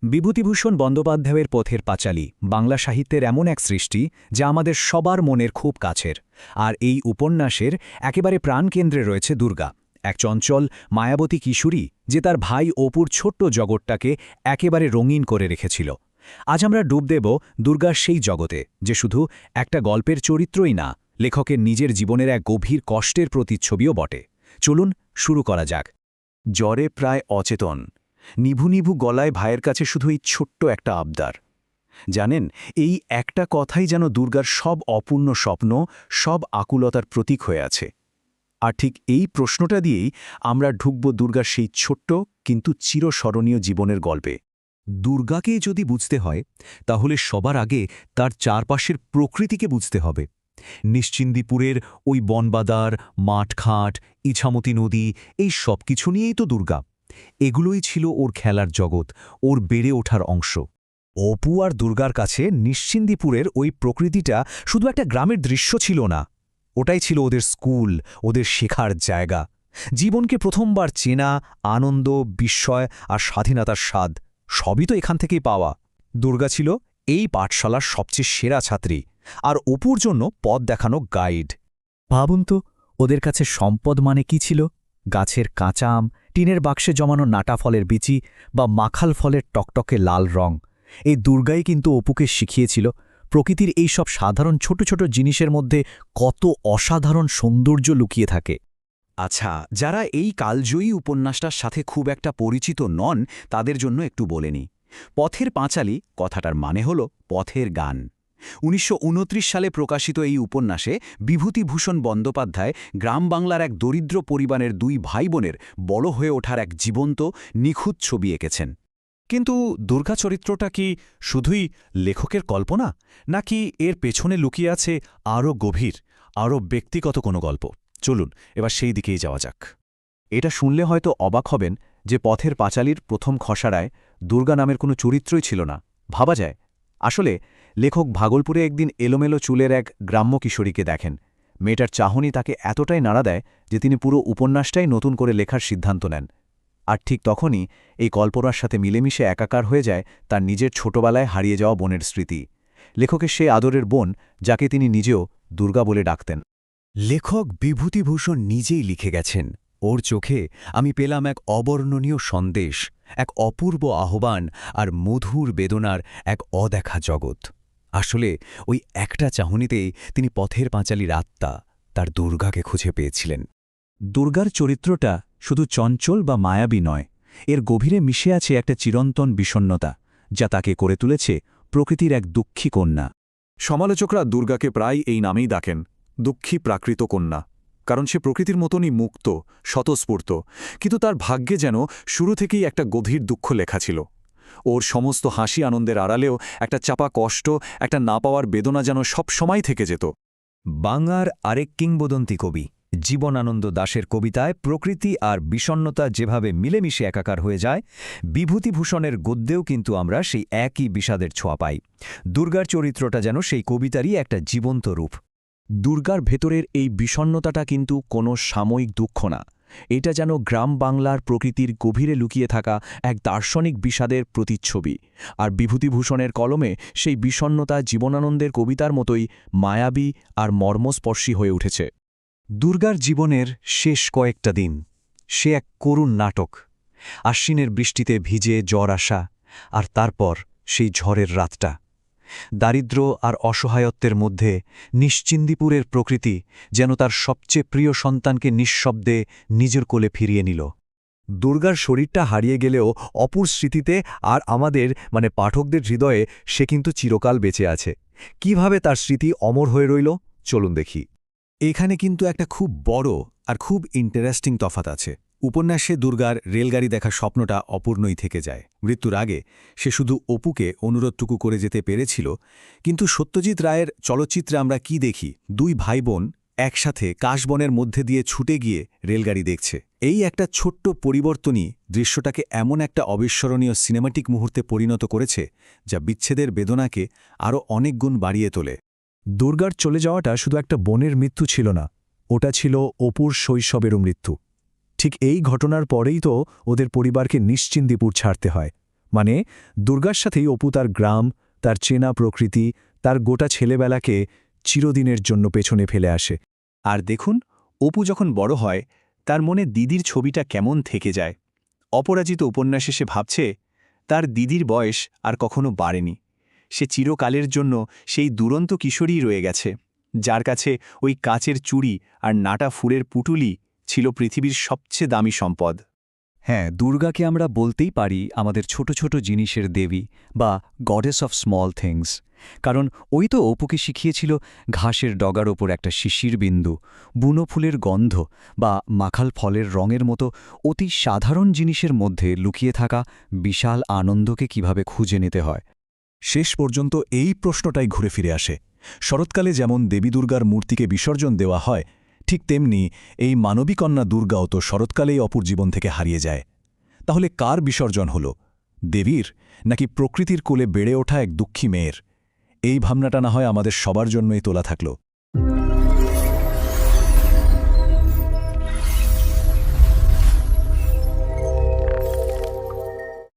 বিভূতিভূষণ বন্দ্যোপাধ্যায়ের পথের পাঁচালী বাংলা সাহিত্যের এমন এক সৃষ্টি যা আমাদের সবার মনের খুব কাছের। আর এই উপন্যাসের একেবারে প্রাণকেন্দ্রে রয়েছে দুর্গা, এক চঞ্চল মায়াবতী কিশোরী যে তার ভাই অপুর ছোট্ট জগৎটাকে একেবারে রঙিন করে রেখেছিল। আজ আমরা ডুব দেব দুর্গার সেই জগতে, যে শুধু একটা গল্পের চরিত্রই না, লেখকের নিজের জীবনের এক গভীর কষ্টের প্রতিচ্ছবিও বটে। চলুন শুরু করা যাক। জ্বরে প্রায় অচেতন, নিভু নিভু গলায় ভাইয়ের কাছে শুধু এই ছোট্ট একটা আবদার। জানেন, এই একটা কথাই যেন দুর্গার সব অপূর্ণ স্বপ্ন, সব আকুলতার প্রতীক হয়ে আছে। আর ঠিক এই প্রশ্নটা দিয়েই আমরা ঢুকব দুর্গার সেই ছোট্ট কিন্তু চিরস্মরণীয় জীবনের গল্পে। দুর্গাকে যদি বুঝতে হয় তাহলে সবার আগে তার চারপাশের প্রকৃতিকে বুঝতে হবে। নিশ্চিন্দিপুরের ওই বনবাদার, মাঠঘাট, ইছামতি নদী, এই সব কিছু নিয়েই তো দুর্গা। এগুলোই ছিল ওর খেলার জগৎ, ওর বেড়ে ওঠার অংশ। অপু আর দুর্গার কাছে নিশ্চিন্দিপুরের ওই প্রকৃতিটা শুধু একটা গ্রামের দৃশ্য ছিল না, ওটাই ছিল ওদের স্কুল, ওদের শেখার জায়গা। জীবনকে প্রথমবার চেনা, আনন্দ, বিস্ময় আর স্বাধীনতার স্বাদ সবই তো এখান থেকেই পাওয়া। দুর্গা ছিল এই পাঠশালার সবচেয়ে সেরা ছাত্রী, আর অপুর জন্য পথ দেখানো গাইড। ভাবুন তো, ওদের কাছে সম্পদ মানে কি ছিল? গাছের কাঁচা আম, টিনের বাক্সে জমানো নাটা ফলের বিচি বা মাখাল ফলের টকটকে লাল রং। এই দুর্গাই কিন্তু অপুকে শিখিয়েছিল প্রকৃতির এই সব সাধারণ ছোট ছোট জিনিসের মধ্যে কত অসাধারণ সৌন্দর্য লুকিয়ে থাকে। আচ্ছা, যারা এই কালজয়ী উপন্যাসটার সাথে খুব একটা পরিচিত নন, তাদের জন্য একটু বলে নিই। পথের পাঁচালী কথাটার মানে হল পথের গান। ১৯২৯ সালে প্রকাশিত এই উপন্যাসে বিভূতিভূষণ বন্দ্যোপাধ্যায় গ্রাম বাংলার এক দরিদ্র পরিবারের দুই ভাই বোনের বড় হয়ে ওঠার এক জীবন্ত, নিখুঁত ছবি এঁকেছেন। কিন্তু দুর্গা চরিত্রটা কি শুধুই লেখকের কল্পনা, নাকি এর পেছনে লুকিয়ে আছে আরও গভীর, আরও ব্যক্তিগত কোনো গল্প? চলুন এবার সেই দিকেই যাওয়া যাক। এটা শুনলে হয়তো অবাক হবেন যে পথের পাঁচালীর প্রথম খসড়ায় দুর্গা নামের কোনো চরিত্রই ছিল না। ভাবা যায়, আসলে লেখক ভাগলপুরে একদিন এলোমেলো চুলের এক গ্রাম্য কিশোরীকে দেখেন। মেয়েটার চাহনি তাকে এতটাই নাড়া দেয় যে তিনি পুরো উপন্যাসটাই নতুন করে লেখার সিদ্ধান্ত নেন। আর ঠিক তখনই এই কল্পনার সাথে মিলেমিশে একাকার হয়ে যায় তার নিজের ছোটবেলায় হারিয়ে যাওয়া বোনের স্মৃতি। লেখকের সেই আদরের বোন, যাকে তিনি নিজেও দুর্গা বলে ডাকতেন। লেখক বিভূতিভূষণ নিজেই লিখে গেছেন, ওর চোখে আমি পেলাম এক অবর্ণনীয় সন্দেশ, এক অপূর্ব আহ্বান আর মধুর বেদনার এক অদেখা জগৎ। আসলে ওই একটা চাহনিতেই তিনি পথের পাঁচালীর আত্মা, তার দুর্গাকে খুঁজে পেয়েছিলেন। দুর্গার চরিত্রটা শুধু চঞ্চল বা মায়াবী নয়, এর গভীরে মিশে আছে একটা চিরন্তন বিষণ্ণতা, যা তাকে করে তুলেছে প্রকৃতির এক দুঃখী কন্যা। সমালোচকরা দুর্গাকে প্রায় এই নামেই ডাকেন, দুঃখী প্রাকৃত কন্যা, কারণ সে প্রকৃতির মতনই মুক্ত, স্বতঃস্ফূর্ত। কিন্তু তার ভাগ্যে যেন শুরু থেকেই একটা গভীর দুঃখ লেখা ছিল। ওর সমস্ত হাসি আনন্দের আড়ালেও একটা চাপা কষ্ট, একটা না পাওয়ার বেদনা যেন সব সময় থেকে যেত। বাংলার আরেক কিংবদন্তি কবি জীবনানন্দ দাশের কবিতায় প্রকৃতি আর বিষণ্ণতা যেভাবে মিলেমিশে একাকার হয়ে যায়, বিভূতিভূষণের গদ্যেও কিন্তু আমরা সেই একই বিষাদের ছোঁয়া পাই। দুর্গার চরিত্রটা যেন সেই কবিতারই একটা জীবন্ত রূপ। দুর্গার ভেতরের এই বিষণ্ণতাটা কিন্তু কোনো সাময়িক দুঃখ না, এটা যেন গ্রাম বাংলার প্রকৃতির গভীরে লুকিয়ে থাকা এক দার্শনিক বিষাদের প্রতিচ্ছবি। আর বিভূতিভূষণের কলমে সেই বিষণ্ণতা জীবনানন্দের কবিতার মতোই মায়াবী আর মর্মস্পর্শী হয়ে উঠেছে। দুর্গার জীবনের শেষ কয়েকটা দিন সে এক করুণ নাটক। আশ্বিনের বৃষ্টিতে ভিজে জ্বর আসা, আর তারপর সেই ঝড়ের রাতটা। দারিদ্র্য আর অসহায়ত্বের মধ্যে নিশ্চিন্দিপুরের প্রকৃতি যেন তার সবচেয়ে প্রিয় সন্তানকে নিঃশব্দে নিজের কোলে ফিরিয়ে নিল। দুর্গার শরীরটা হারিয়ে গেলেও অপুর স্মৃতিতে আর আমাদের পাঠকদের হৃদয়ে সে কিন্তু চিরকাল বেঁচে আছে। কিভাবে তার স্মৃতি অমর হয়ে রইল, চলুন দেখি। এখানে কিন্তু একটা খুব বড় আর খুব ইন্টারেস্টিং তফাৎ আছে। উপন্যাসে দুর্গার রেলগাড়ি দেখা স্বপ্নটা অপূর্ণই থেকে যায়। মৃত্যুর আগে সে শুধু অপুকে অনুরোধটুকু করে যেতে পেরেছিল, কিন্তু সত্যজিৎ রায়ের চলচ্চিত্রে আমরা কি দেখি? দুই ভাই বোন একসাথে কাশবনের মধ্যে দিয়ে ছুটে গিয়ে রেলগাড়ি দেখছে। এই একটা ছোট্ট পরিবর্তনই দৃশ্যটাকে এমন একটা অবিস্মরণীয় সিনেমাটিক মুহূর্তে পরিণত করেছে, যা বিচ্ছেদের বেদনাকে আরও অনেক গুণ বাড়িয়ে তোলে। দুর্গার চলে যাওয়াটা শুধু একটা বোনের মৃত্যু ছিল না, ওটা ছিল অপুর শৈশবেরও মৃত্যু। ঠিক এই ঘটনার পরেই তো ওদের পরিবারকে নিশ্চিন্দিপুর ছাড়তে হয়। মানে দুর্গার সাথেই অপু তার গ্রাম, তার চেনা প্রকৃতি, তার গোটা ছেলেবেলাকে চিরদিনের জন্য পেছনে ফেলে আসে। আর দেখুন, অপু যখন বড় হয় তার মনে দিদির ছবিটা কেমন থেকে যায়। অপরাজিত উপন্যাসে সে ভাবছে তার দিদির বয়স আর কখনো বাড়েনি। সে চিরকালের জন্য সেই দুরন্ত কিশোরীই রয়ে গেছে, যার কাছে ওই কাচের চুড়ি আর নাটা ফুলের পুটুলি ছিল পৃথিবীর সবচেয়ে দামি সম্পদ। হ্যাঁ, দুর্গাকে আমরা বলতেই পারি আমাদের ছোট ছোট জিনিসের দেবী বা গডেস অফ স্মল থিংস, কারণ ওই তো অপুকে শিখিয়েছিল ঘাসের ডগার ওপর একটা শিশির বিন্দু, বুনো ফুলের গন্ধ বা মাখাল ফলের রঙের মতো অতি সাধারণ জিনিসের মধ্যে লুকিয়ে থাকা বিশাল আনন্দকে কিভাবে খুঁজে নিতে হয়। শেষ পর্যন্ত এই প্রশ্নটাই ঘুরে ফিরে আসে। শরৎকালে যেমন দেবী দুর্গার মূর্তিকে বিসর্জন দেওয়া হয়, ঠিক তেমনি এই মানবীকন্যা দুর্গাও তো শরৎকালেই অপুর জীবন থেকে হারিয়ে যায়। তাহলে কার বিসর্জন হল, দেবীর নাকি প্রকৃতির কোলে বেড়ে ওঠা এক দুঃখী মেয়ের? এই ভাবনাটা না হয় আমাদের সবার জন্যই তোলা থাকল।